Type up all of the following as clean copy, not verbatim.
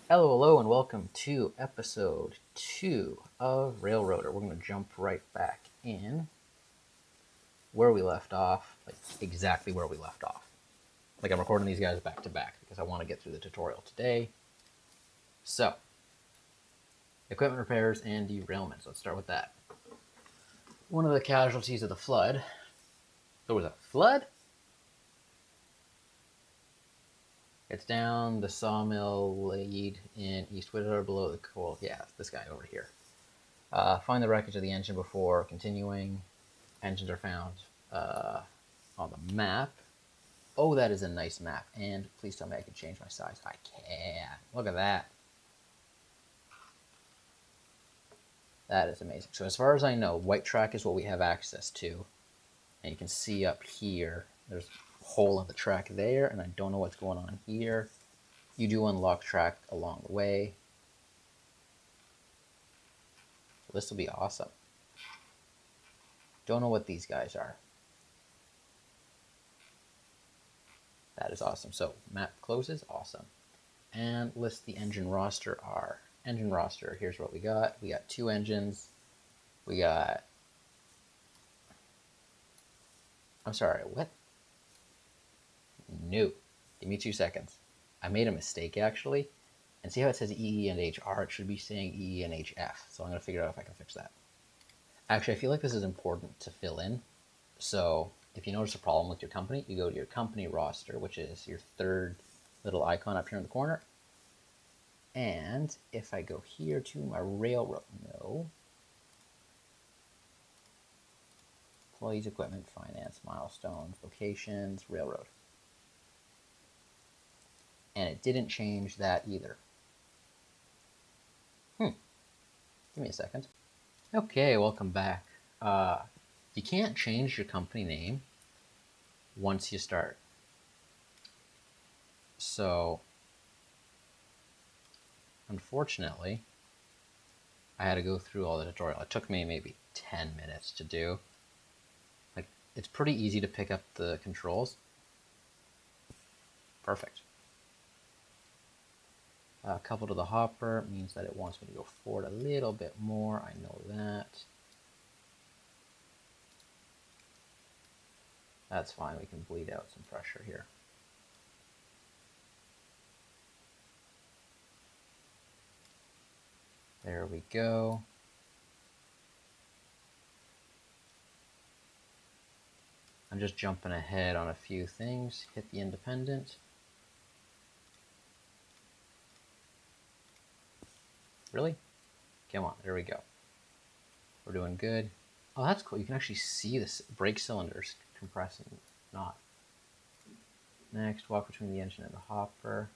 Hello, and welcome to episode 2 of Railroader. We're going to jump right back in where we left off, like exactly where we left off. Like I'm recording these guys back to back because I want to get through the tutorial today. So, equipment repairs and derailments. Let's start with that. One of the casualties of the flood. There was a flood? It's down the sawmill lead in East Whittier below the coal. Yeah, this guy over here. Find the wreckage of the engine before continuing. Engines are found on the map. Oh, that is a nice map. And please tell me I can change my size. I can. Look at that. That is amazing. So as far as I know, white track is what we have access to. And you can see up here, there's a hole in the track there, and I don't know what's going on here. You do unlock track along the way. So this will be awesome. Don't know what these guys are. That is awesome. So map closes, awesome. And list the engine roster are. Engine roster, here's what we got. We got 2 engines. We got... I'm sorry, what? No. Give me 2 seconds. I made a mistake, actually. And see how it says EE and HR? It should be saying EE and HF. So I'm going to figure out if I can fix that. Actually, I feel like this is important to fill in. So if you notice a problem with your company, you go to your company roster, which is your third little icon up here in the corner. And if I go here to my railroad, no. Employees, equipment, finance, milestones, locations, railroad. And it didn't change that either. Give me a second. Okay, welcome back. You can't change your company name once you start. So, unfortunately, I had to go through all the tutorial. It took me maybe 10 minutes to do. Like, it's pretty easy to pick up the controls. Perfect. Coupled to the hopper means that it wants me to go forward a little bit more. I know that. That's fine. We can bleed out some pressure here. There we go. I'm just jumping ahead on a few things. Hit the independent. Really? Come on, there we go. We're doing good. Oh, that's cool. You can actually see the brake cylinders compressing. Not. Next, walk between the engine and the hopper.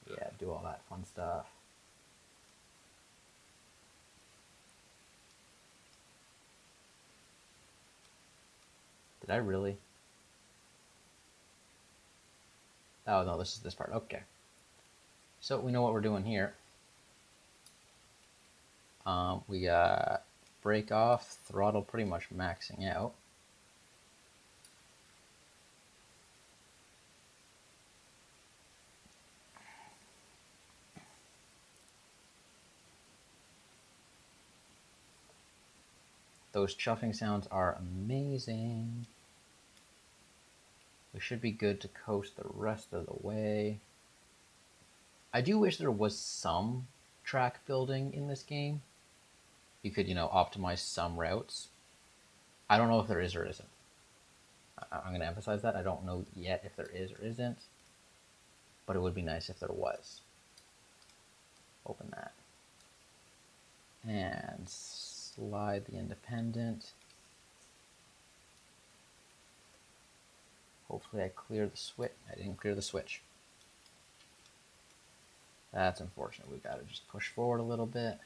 Yeah, do all that fun stuff. Did I really? Oh, no, this is this part. Okay. So we know what we're doing here. We got brake off, throttle pretty much maxing out. Those chuffing sounds are amazing. We should be good to coast the rest of the way. I do wish there was some track building in this game. You could, optimize some routes. I don't know if there is or isn't. I'm going to emphasize that. I don't know yet if there is or isn't, but it would be nice if there was. Open that. And slide the independent. Hopefully I clear the switch. I didn't clear the switch. That's unfortunate. We've got to just push forward a little bit.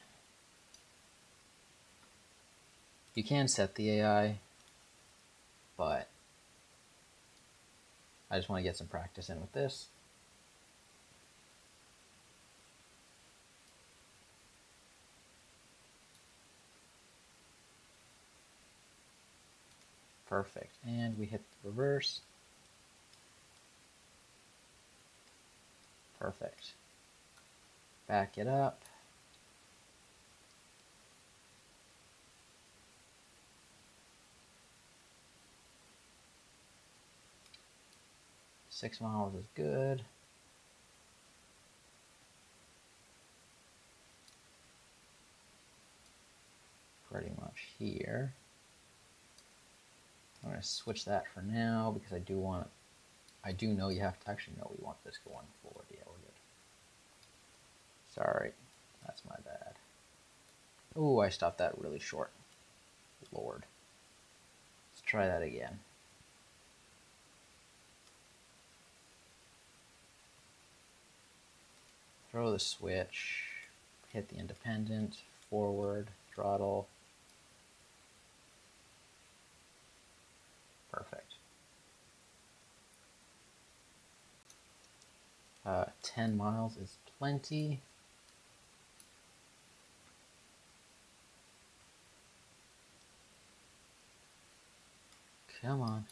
You can set the AI, but I just want to get some practice in with this. Perfect. And we hit the reverse. Perfect. Back it up. Six miles is good. Pretty much here. I'm going to switch that for now because I do know you have to actually know we want this going forward. Yeah, we're good. Sorry, that's my bad. Oh, I stopped that really short. Lord. Let's try that again. Throw the switch, hit the independent, forward, throttle. Perfect. 10 miles is plenty. Come on.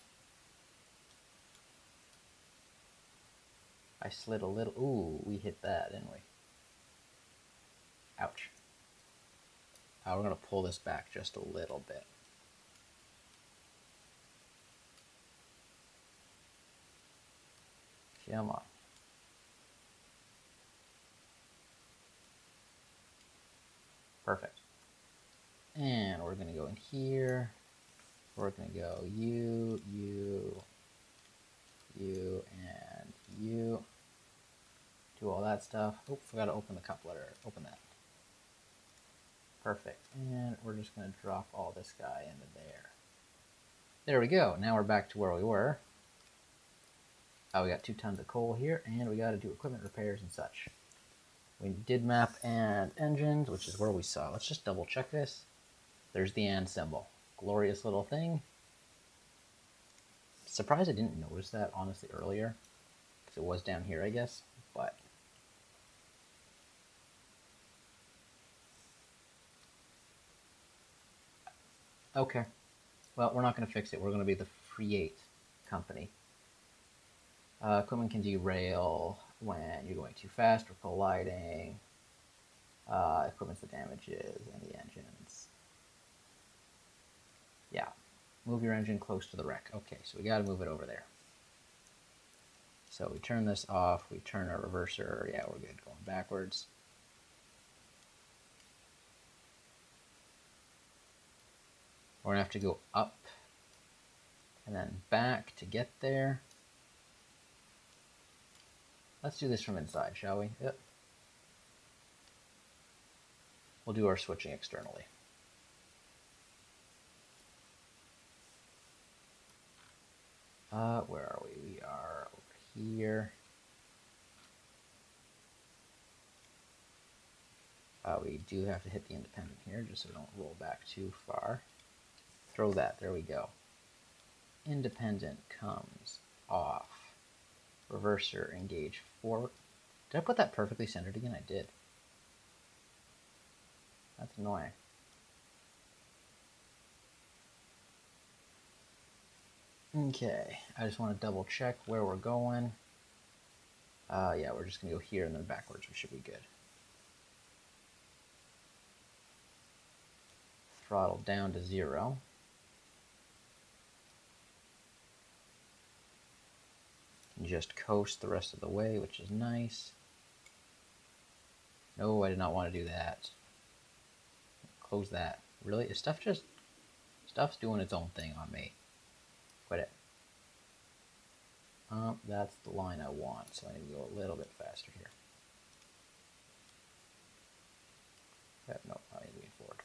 I slid a little. Ooh, we hit that, didn't we? Ouch. We're going to pull this back just a little bit. Come on. Perfect. And we're going to go in here. We're going to go you, and you. Do all that stuff. Oh, forgot to open the coupler. Open that. Perfect. And we're just going to drop all this guy into there. There we go. Now we're back to where we were. We got 2 tons of coal here, and we got to do equipment repairs and such. We did map and engines, which is where we saw. Let's just double check this. There's the and symbol. Glorious little thing. Surprised I didn't notice that, honestly, earlier. Because it was down here, I guess. But okay. Well, we're not going to fix it. We're going to be the Free company. Equipment can derail when you're going too fast or colliding. Equipment's the damages and the engines. Yeah. Move your engine close to the wreck. Okay, so we got to move it over there. So we turn this off. We turn our reverser. Yeah, we're good. Going backwards. We're going to have to go up and then back to get there. Let's do this from inside, shall we? Yep. We'll do our switching externally. Where are we? We are over here. We do have to hit the independent here just so we don't roll back too far. Throw that. There we go. Independent comes off. Reverser engage forward. Did I put that perfectly centered again? I did. That's annoying. Okay, I just want to double check where we're going. Yeah, we're just going to go here and then backwards. We should be good. Throttle down to 0. And just coast the rest of the way, which is nice. No, I did not want to do that. Close that. Really? Is stuff's doing its own thing on me. Quit it. That's the line I want, so I need to go a little bit faster here. Nope, I need to be forward.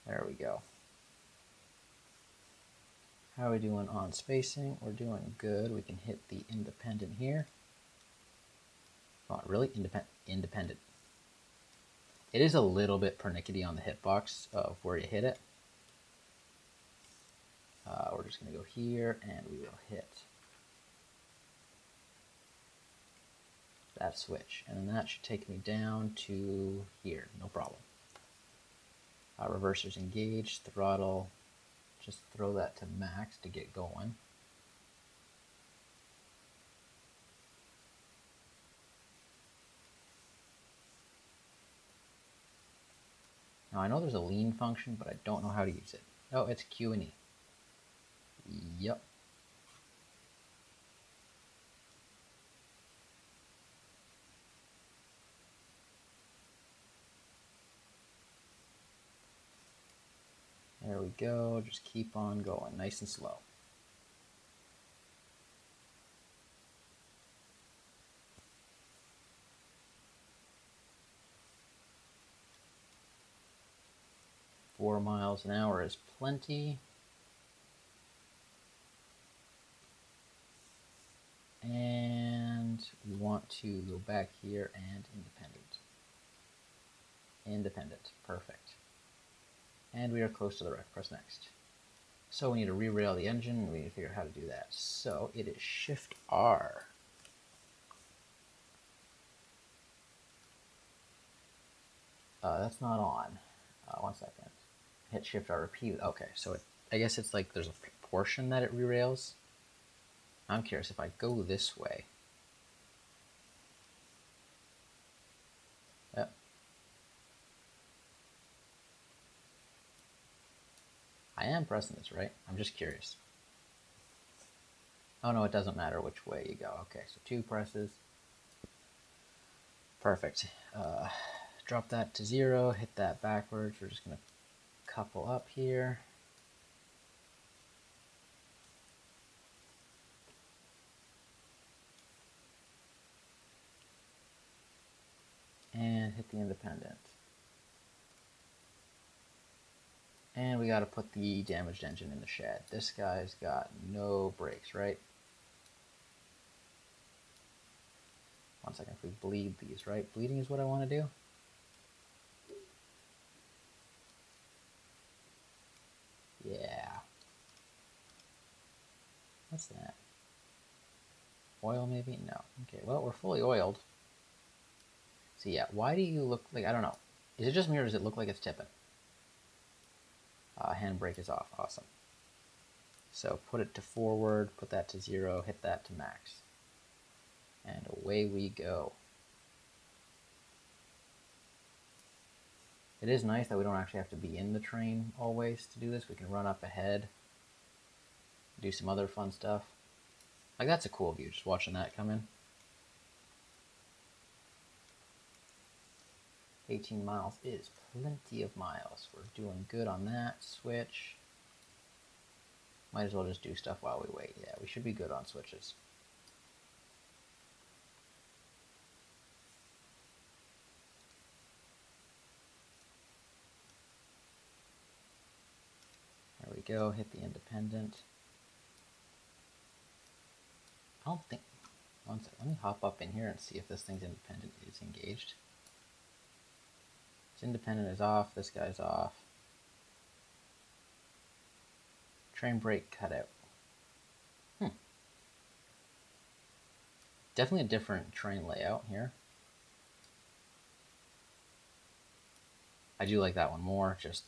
There we go. How are we doing on spacing? We're doing good. We can hit the independent here. Oh, really? Independent. It is a little bit pernickety on the hitbox of where you hit it. We're just going to go here, and we will hit that switch. And then that should take me down to here. No problem. Reversers engaged, throttle. Just throw that to max to get going. Now I know there's a lean function, but I don't know how to use it. Oh, it's Q and E. Yep. There we go. Just keep on going, nice and slow. Four miles an hour is plenty. And we want to go back here and independent. Independent, perfect. And we are close to the wreck. Press next. So we need to re-rail the engine, and we need to figure out how to do that. So it is Shift R. That's not on. 1 second. Hit Shift R repeat. Okay, so I guess it's like there's a portion that it re-rails. I'm curious if I go this way. Yep. I am pressing this, right? I'm just curious. Oh no, it doesn't matter which way you go. Okay, so 2 presses. Perfect. Drop that to 0, hit that backwards. We're just going to couple up here. And hit the independent. And we got to put the damaged engine in the shed. This guy's got no brakes, right? 1 second, if we bleed these, right? Bleeding is what I want to do. Yeah. What's that? Oil maybe? No. Okay, well, we're fully oiled. So yeah, why do you look like, I don't know. Is it just me or does it look like it's tipping? Handbrake is off, awesome. So put it to forward, put that to 0, hit that to max. And away we go. It is nice that we don't actually have to be in the train always to do this. We can run up ahead, do some other fun stuff. Like, that's a cool view, just watching that come in. 18 miles is plenty of miles. We're doing good on that. Switch. Might as well just do stuff while we wait. Yeah, we should be good on switches. There we go, hit the independent. I don't think, 1 second, let me hop up in here and see if this thing's independent is engaged. Its independent is off, this guy's off. Train brake cut out. Definitely a different train layout here. I do like that one more, just,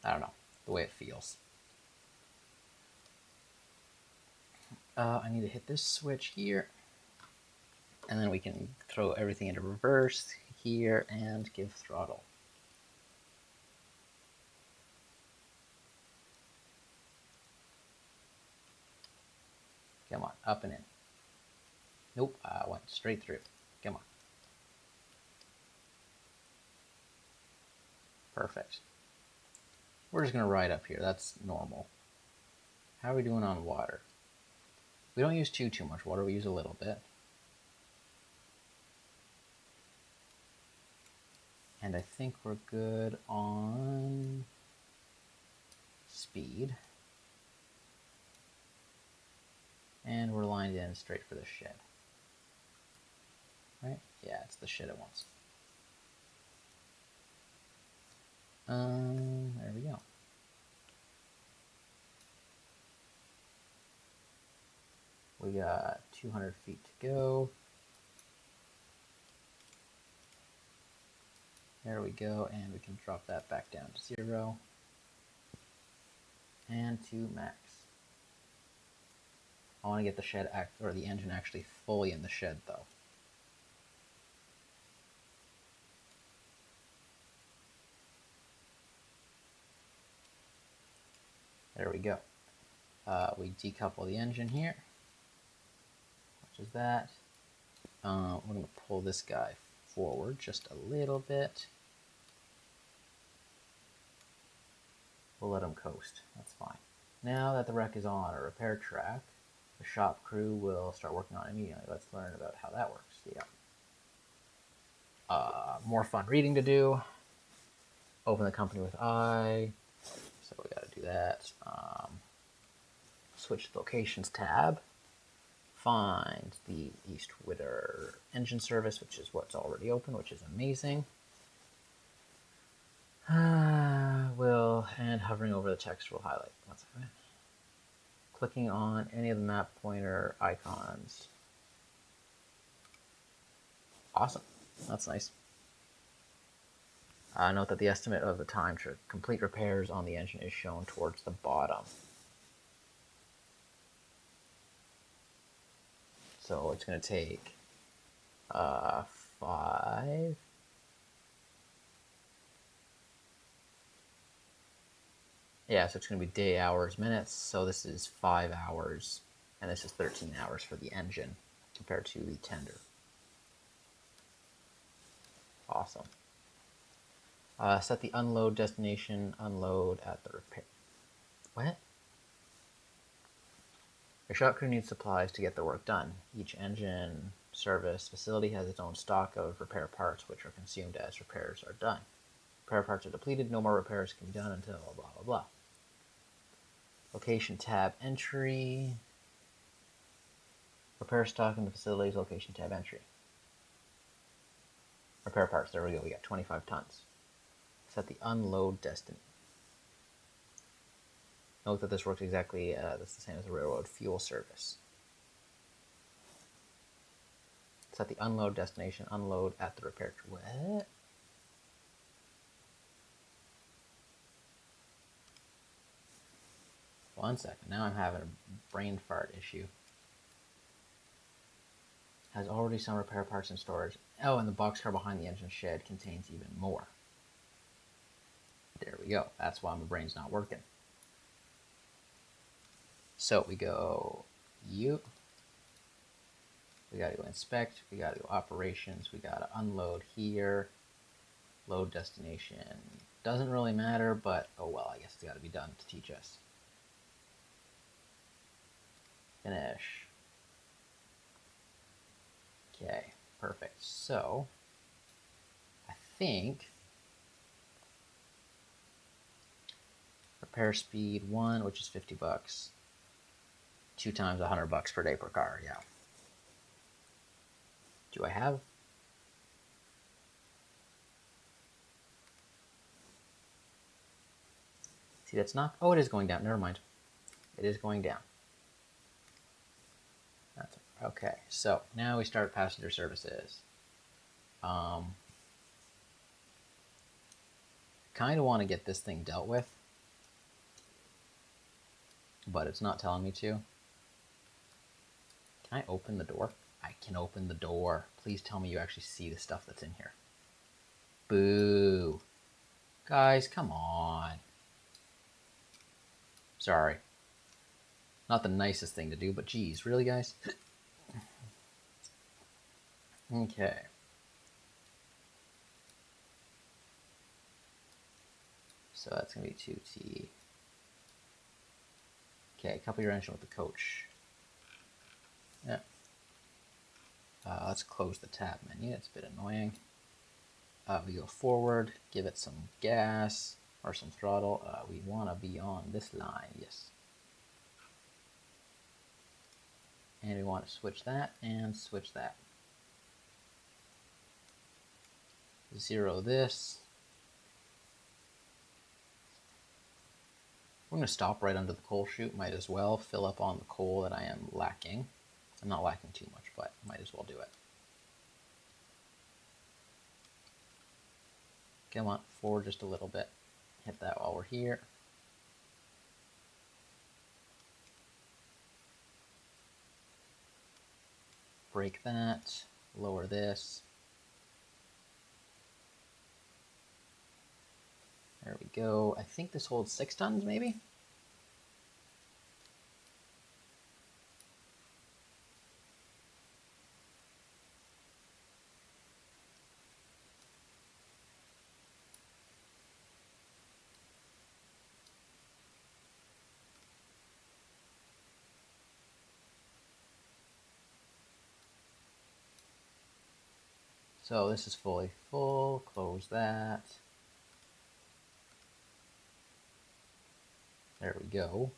I don't know, the way it feels. I need to hit this switch here, and then we can throw everything into reverse here and give throttle. Come on, up and in. Nope, I went straight through. Come on. Perfect. We're just gonna ride up here, that's normal. How are we doing on water? We don't use too much water, we use a little bit. And I think we're good on speed. And we're lined in straight for the shed. Right? Yeah, it's the shed it wants. There we go. We got 200 feet to go. There we go, and we can drop that back down to 0. And to max. I want to get the shed or the engine actually fully in the shed though. There we go. We decouple the engine here, which is that. We're going to pull this guy forward just a little bit. We'll let him coast. That's fine. Now that the wreck is on a repair track, the shop crew will start working on it immediately. Let's learn about how that works. Yeah. More fun reading to do. Open the company with I. So we got to do that. Switch the locations tab. Find the East Witter engine service, which is what's already open, which is amazing. And hovering over the text will highlight. One second. Clicking on any of the map pointer icons. Awesome. That's nice. Note that the estimate of the time to complete repairs on the engine is shown towards the bottom. So it's going to take 5. Yeah, so it's going to be day, hours, minutes. So this is 5 hours, and this is 13 hours for the engine compared to the tender. Awesome. Set the unload destination, unload at the repair. What? Your shop crew needs supplies to get the work done. Each engine service facility has its own stock of repair parts, which are consumed as repairs are done. Repair parts are depleted, no more repairs can be done until blah, blah, blah. Location tab entry. Repair stock in the facilities, location tab entry. Repair parts, there we go, we got 25 tons. Set the unload destination. Note that this works exactly that's the same as the railroad fuel service. Set the unload destination, unload at the repair. What? One second. Now I'm having a brain fart issue. Has already some repair parts in storage. Oh, and the boxcar behind the engine shed contains even more. There we go. That's why my brain's not working. So we go we got to go inspect, we got to go operations, we got to unload here, load destination. Doesn't really matter, but oh well, I guess it's got to be done to teach us. Finish. Okay, perfect. So I think repair speed 1, which is $50. 2 times $100 per day per car, yeah. Do I have? See, that's not, oh, it is going down, never mind. It is going down. That's okay, so now we start passenger services. Kind of want to get this thing dealt with, but it's not telling me to. Can I open the door? I can open the door. Please tell me you actually see the stuff that's in here. Boo. Guys, come on. Sorry. Not the nicest thing to do, but geez, really, guys? Okay. So that's going to be 2T. Okay, couple your engine with the coach. Yeah. Let's close the tab menu. It's a bit annoying. We go forward, give it some gas or some throttle. We want to be on this line, yes. And we want to switch that and switch that. 0 this. We're going to stop right under the coal chute. Might as well fill up on the coal that I am lacking. I'm not lacking too much, but might as well do it. Come on, forward just a little bit. Hit that while we're here. Break that, lower this. There we go. I think this holds 6 tons, maybe? So this is fully full, close that. There we go.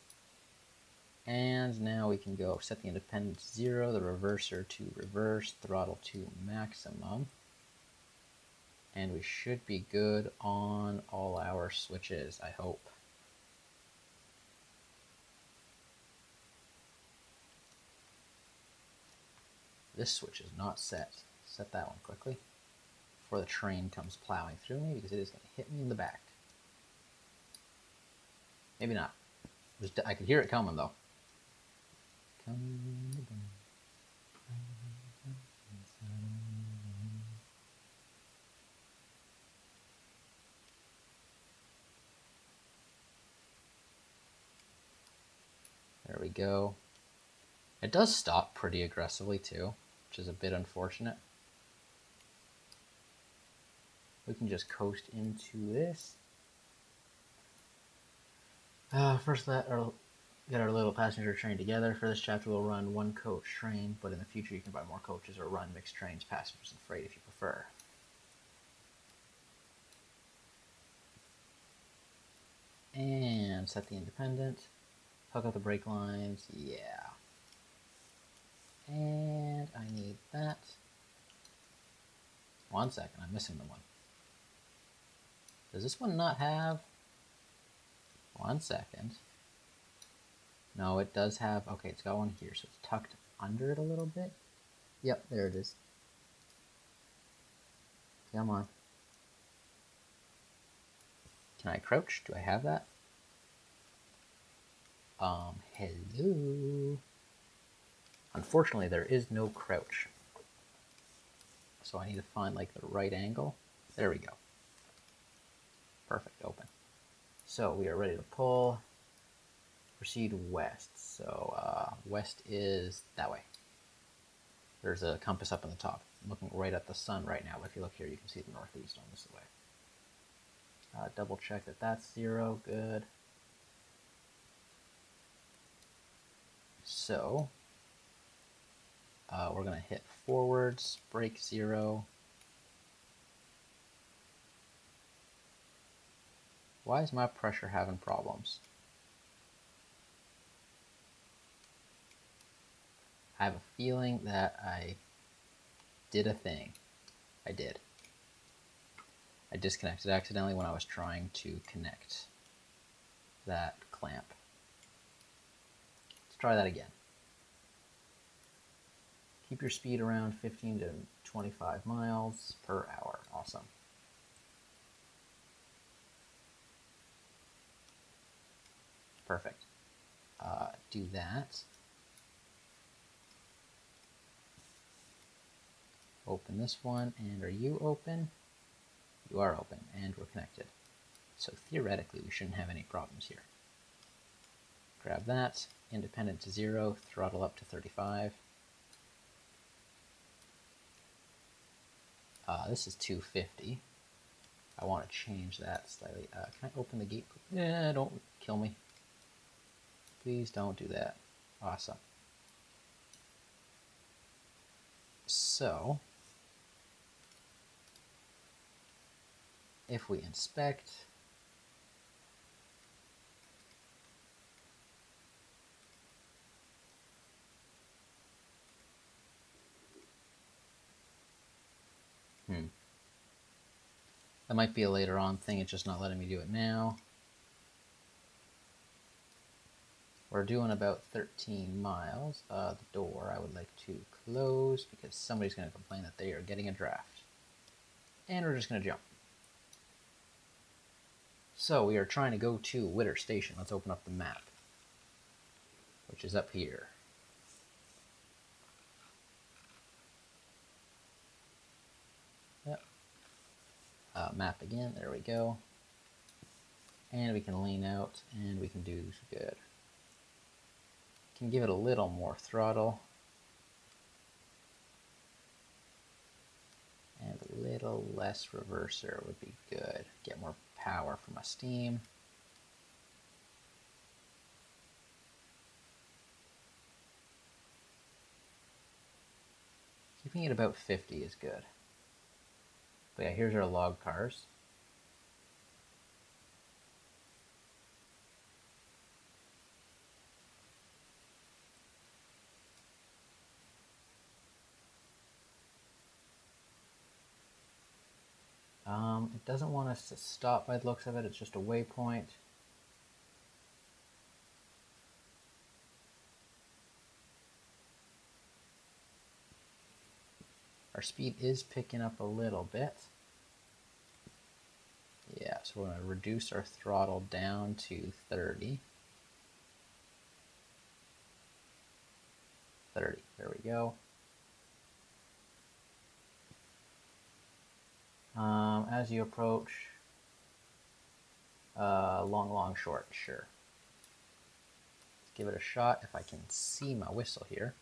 And now we can go set the independence to 0, the reverser to reverse, throttle to maximum. And we should be good on all our switches, I hope. This switch is not set. Set that one quickly before the train comes plowing through me, because it is going to hit me in the back. Maybe not. I could hear it coming though. There we go. It does stop pretty aggressively too, which is a bit unfortunate. We can just coast into this. First, get our little passenger train together. For this chapter, we'll run one coach train, but in the future, you can buy more coaches or run mixed trains, passengers, and freight if you prefer. And set the independent. Hook up the brake lines. Yeah. And I need that. 1 second, I'm missing the one. Does this one not have? 1 second. No, it does have, okay, it's got one here, so it's tucked under it a little bit. Yep, there it is. Come on. Can I crouch? Do I have that? Hello? Unfortunately, there is no crouch. So I need to find like the right angle. There we go. Perfect, open. So we are ready to pull. Proceed west. So west is that way. There's a compass up on the top. I'm looking right at the sun right now, but if you look here, you can see the northeast on this way. Double check that that's 0. Good. So we're going to hit forwards, brake 0. Why is my pressure having problems? I have a feeling that I did a thing. I did. I disconnected accidentally when I was trying to connect that clamp. Let's try that again. Keep your speed around 15 to 25 miles per hour. Awesome. Perfect. Do that. Open this one, and are you open? You are open, and we're connected. So theoretically, we shouldn't have any problems here. Grab that, independent to 0, throttle up to 35. This is 250. I want to change that slightly. Can I open the gate? Don't kill me. Please don't do that. Awesome. So, if we inspect, that might be a later on thing, it's just not letting me do it now. We're doing about 13 miles. The door I would like to close because somebody's going to complain that they are getting a draft. And we're just going to jump. So we are trying to go to Witter Station. Let's open up the map, which is up here. Yep. Map again. There we go. And we can lean out and we can do good. Can give it a little more throttle. And a little less reverser would be good. Get more power from my steam. Keeping it about 50 is good. So yeah, here's our log cars. It doesn't want us to stop by the looks of it. It's just a waypoint. Our speed is picking up a little bit. Yeah, so we're going to reduce our throttle down to 30. 30, there we go. As you approach, long, short, sure. Let's give it a shot if I can see my whistle here.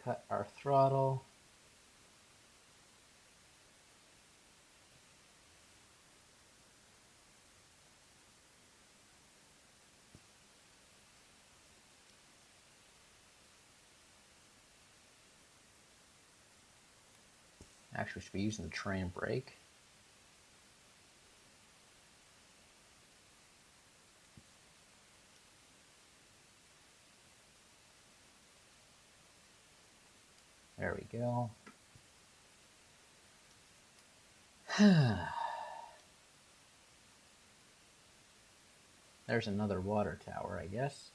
Cut our throttle. Actually, we should be using the train brake. There we go. There's another water tower, I guess.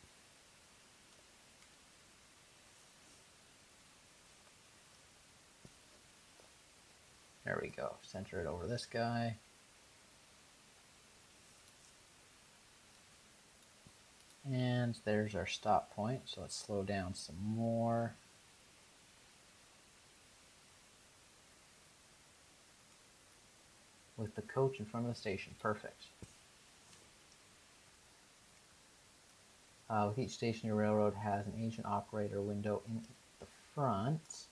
There we go. Center it over this guy. And there's our stop point. So let's slow down some more. With the coach in front of the station. Perfect. With each station, your railroad has an agent operator window in the front.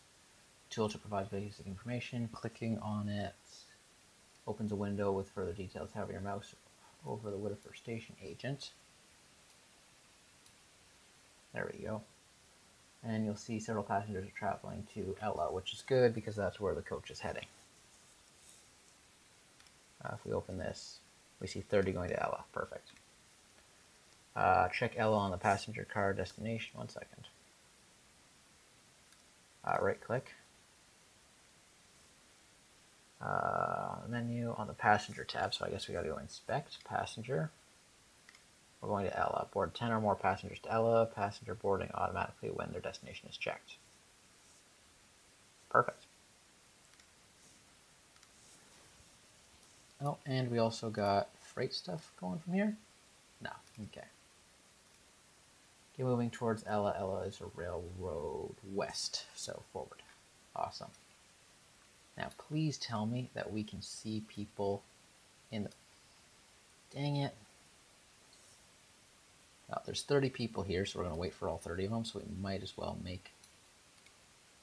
Tool to provide basic information. Clicking on it opens a window with further details. Hover your mouse over the Whittier station agent. There we go. And you'll see several passengers are traveling to Ella, which is good because that's where the coach is heading. If we open this, we see 30 going to Ella. Perfect. Check Ella on the passenger car destination. 1 second. Right click. Menu on the passenger tab, so I guess we gotta go inspect passenger. We're going to Ella. Board 10 or more passengers to Ella. Passenger boarding automatically when their destination is checked. Perfect. Oh, and we also got freight stuff going from here? No, okay. Okay, moving towards Ella. Ella is a railroad west, so forward. Awesome. Now, please tell me that we can see people in the... Dang it. Well, there's 30 people here, so we're going to wait for all 30 of them, so we might as well make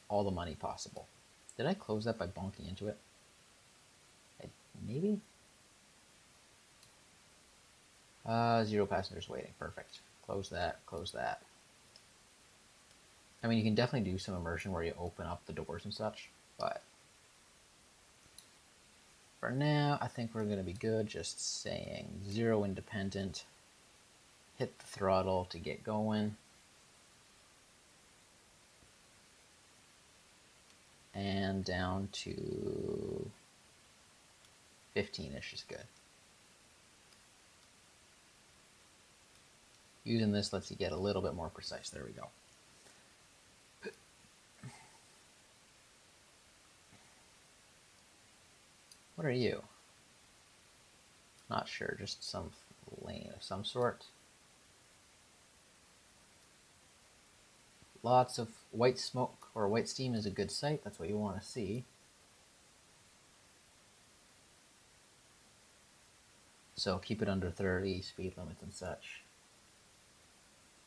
all the money possible. Did I close that by bonking into it? Maybe? 0 passengers waiting. Perfect. Close that, close that. I mean, you can definitely do some immersion where you open up the doors and such, but for now, I think we're going to be good just saying 0 independent. Hit the throttle to get going. And down to 15-ish is good. Using this lets you get a little bit more precise. There we go. What are you? Not sure, just some lane of some sort. Lots of white smoke or white steam is a good sight. That's what you want to see. So keep it under 30, speed limits and such.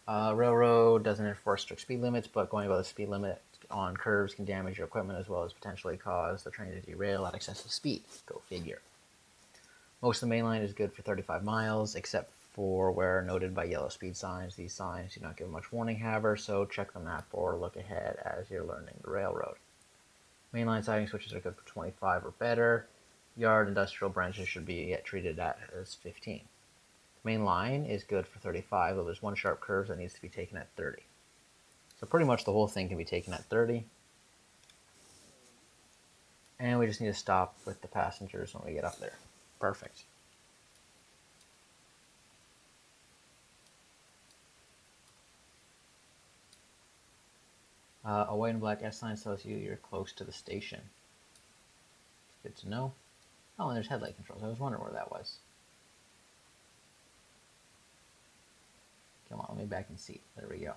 Railroad doesn't enforce strict speed limits, but going above the speed limit on curves can damage your equipment as well as potentially cause the train to derail at excessive speed. Go figure. Most of the main line is good for 35 miles, except for where noted by yellow speed signs. These signs do not give much warning, however, so check the map or look ahead as you're learning the railroad. Mainline siding switches are good for 25 or better. Yard industrial branches should be treated as 15. The main line is good for 35, though there's one sharp curve that needs to be taken at 30. So pretty much the whole thing can be taken at 30. And we just need to stop with the passengers when we get up there. Perfect. A white and black S sign tells you you're close to the station. It's good to know. Oh, and there's headlight controls. I was wondering where that was. Come on, let me back in seat. There we go.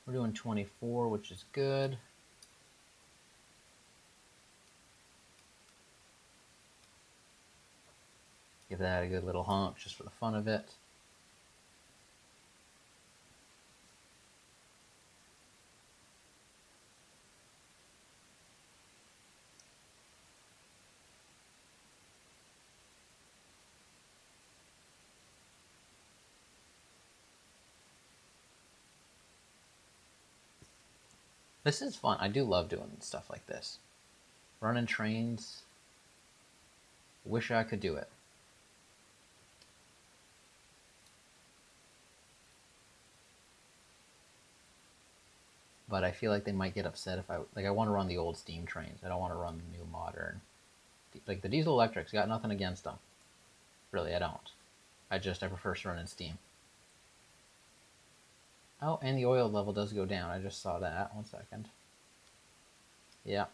We're doing 24, which is good. Give that a good little honk just for the fun of it. This is fun. I do love doing stuff like this. Running trains. Wish I could do it. But I feel like they might get upset if I want to run the old steam trains. I don't want to run the new modern. Like the diesel electrics, got nothing against them. Really, I don't. I prefer running steam. Oh, and the oil level does go down. I just saw that. 1 second. Yeah.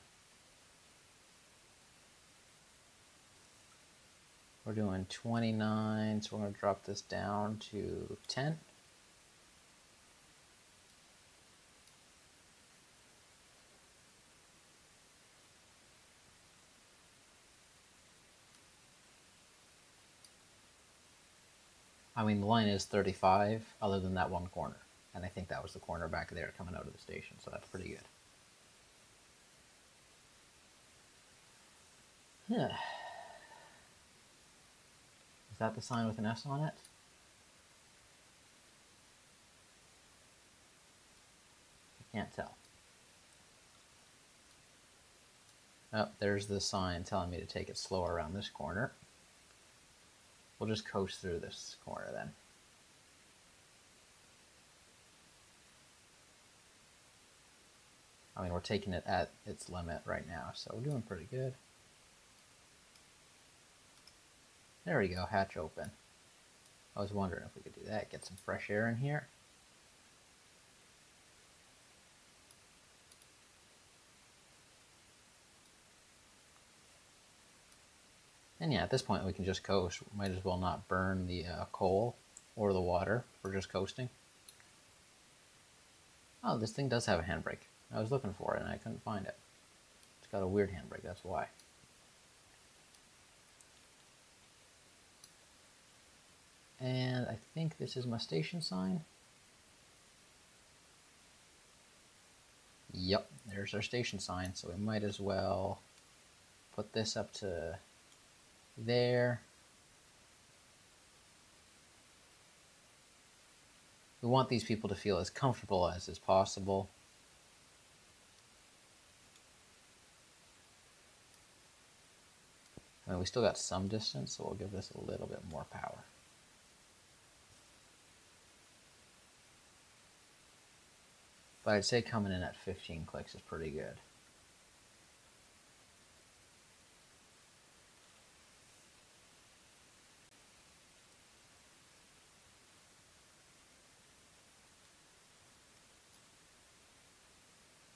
We're doing 29, so we're going to drop this down to 10. I mean, the line is 35, other than that one corner. And I think that was the corner back there coming out of the station, so that's pretty good. Yeah. Is that the sign with an S on it? I can't tell. Oh, there's the sign telling me to take it slower around this corner. We'll just coast through this corner then. I mean, we're taking it at its limit right now, so we're doing pretty good. There we go, hatch open. I was wondering if we could do that, get some fresh air in here. And yeah, at this point we can just coast. We might as well not burn the coal or the water. We're just coasting. Oh, this thing does have a handbrake. I was looking for it and I couldn't find it. It's got a weird handbrake, that's why. And I think this is my station sign. Yep, there's our station sign, so we might as well put this up to there. We want these people to feel as comfortable as is possible. I mean, we still got some distance, so we'll give this a little bit more power. But I'd say coming in at 15 clicks is pretty good.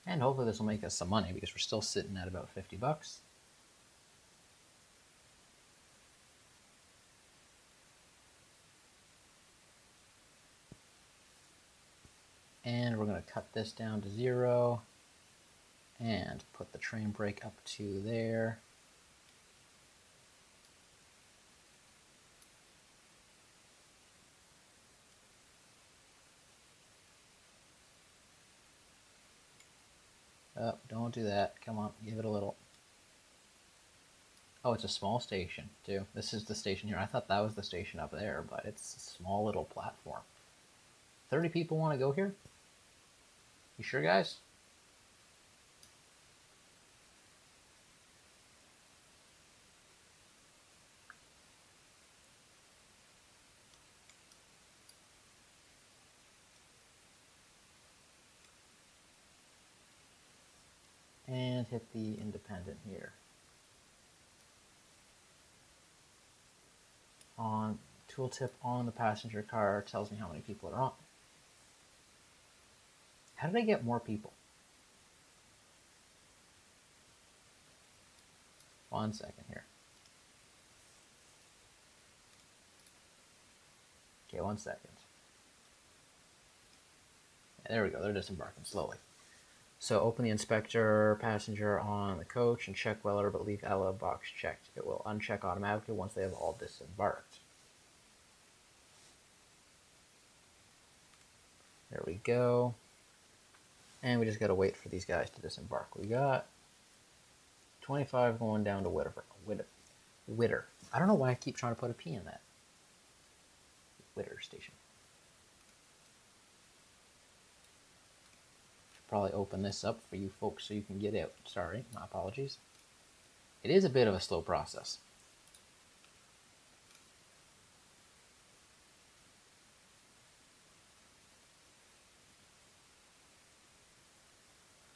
And hopefully this will make us some money because we're still sitting at about 50 bucks. And we're going to cut this down to 0 and put the train brake up to there. Oh, don't do that. Come on, give it a little. Oh, it's a small station, too. This is the station here. I thought that was the station up there, but it's a small little platform. 30 people want to go here? You sure, guys? And hit the independent here. On tooltip on the passenger car tells me how many people are on. How did I get more people? 1 second here. Okay, 1 second. Yeah, there we go. They're disembarking slowly. So open the inspector passenger on the coach and check whether but leave LO box checked. It will uncheck automatically once they have all disembarked. There we go. And we just got to wait for these guys to disembark. We got 25 going down to Witter. I don't know why I keep trying to put a P in that. Witter station. Should probably open this up for you folks so you can get out. Sorry, my apologies. It is a bit of a slow process.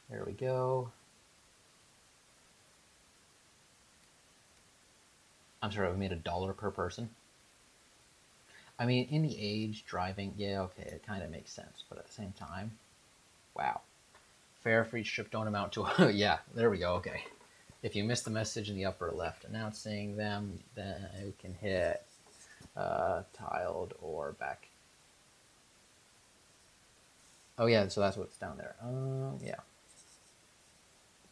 There we go. I'm sorry, we made $1 per person. I mean, in the age, driving, yeah, okay, it kind of makes sense. But at the same time, wow. Fare for each trip don't amount to, yeah, there we go, okay. If you missed the message in the upper left announcing them, then you can hit tiled or back. Oh yeah, so that's what's down there. Yeah.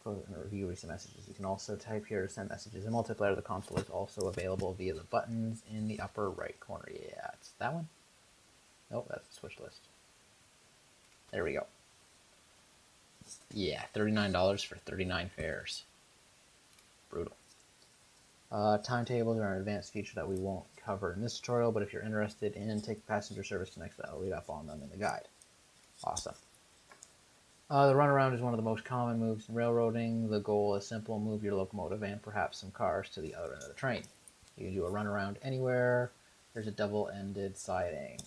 Close and review recent messages. You can also type here to send messages. The multiplayer of the console is also available via the buttons in the upper right corner. Yeah, it's that one. Nope, that's the switch list. There we go. Yeah, $39 for 39 fares. Brutal. Timetables are an advanced feature that we won't cover in this tutorial, but if you're interested in take passenger service to next, I'll read up on them in the guide. Awesome. The runaround is one of the most common moves in railroading. The goal is simple: move your locomotive and perhaps some cars to the other end of the train. You can do a runaround anywhere. There's a double-ended siding.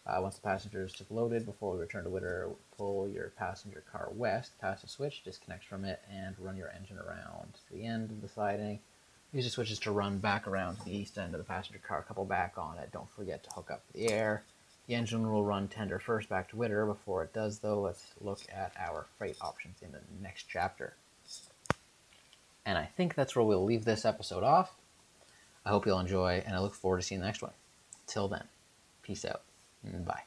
Once the passengers have loaded, before we return to Witter, pull your passenger car west, pass a switch, disconnect from it, and run your engine around to the end of the siding. Use the switches to run back around to the east end of the passenger car, couple back on it. Don't forget to hook up the air. The engine will run tender first back to Witter. Before it does, though, let's look at our freight options in the next chapter. And I think that's where we'll leave this episode off. I hope you'll enjoy, and I look forward to seeing the next one. Till then, peace out, and bye.